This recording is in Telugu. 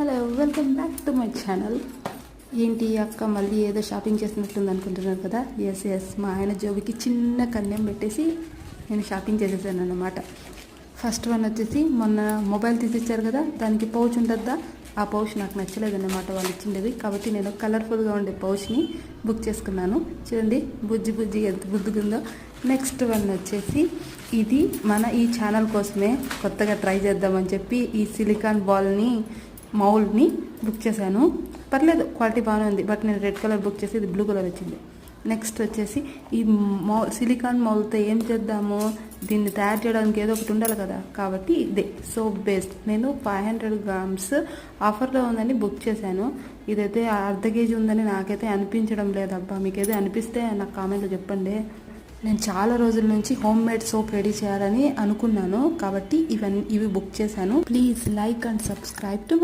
Hello, welcome back to my channel. ఏంటి అక్క మళ్ళీ ఏదో షాపింగ్ చేసినట్టుంది అనుకుంటున్నారు కదా. ఎస్ మా ఆయన జోబికి చిన్న కన్యం పెట్టేసి నేను షాపింగ్ చేసేసాను అన్నమాట. ఫస్ట్ వన్ వచ్చేసి మొన్న మొబైల్ తీసిచ్చారు కదా, దానికి పౌచ్ ఉంటుందా, ఆ పౌచ్ నాకు నచ్చలేదన్నమాట వాళ్ళు ఇచ్చిండేది. కాబట్టి నేను కలర్ఫుల్గా ఉండే పౌచ్ని బుక్ చేసుకున్నాను. చూడండి బుజ్జి ఎంత బుద్ధిగుందో. నెక్స్ట్ వన్ వచ్చేసి ఇది మన ఈ ఛానల్ కోసమే కొత్తగా ట్రై చేద్దామని చెప్పి ఈ సిలికాన్ మౌల్ని బుక్ చేశాను. పర్లేదు, క్వాలిటీ బాగానే ఉంది. బట్ నేను రెడ్ కలర్ బుక్ చేసి ఇది బ్లూ కలర్ వచ్చింది. నెక్స్ట్ వచ్చేసి ఈ సిలికాన్ మౌల్తో ఏం చేద్దాము, దీన్ని తయారు చేయడానికి ఏదో ఒకటి ఉండాలి కదా. కాబట్టి ఇదే సోప్ బేస్డ్ నేను 500 grams ఆఫర్లో ఉందని బుక్ చేశాను. ఇదైతే అర్ధ కేజీ ఉందని నాకైతే అనిపించడం లేదబ్బా. మీకైతే అనిపిస్తే నాకు కామెంట్లో చెప్పండి. నేను చాలా రోజుల నుంచి హోమ్ మేడ్ సోప్ రెడీ చేయాలని అనుకున్నాను. కాబట్టి ఇవి బుక్ చేశాను. Please like and subscribe to my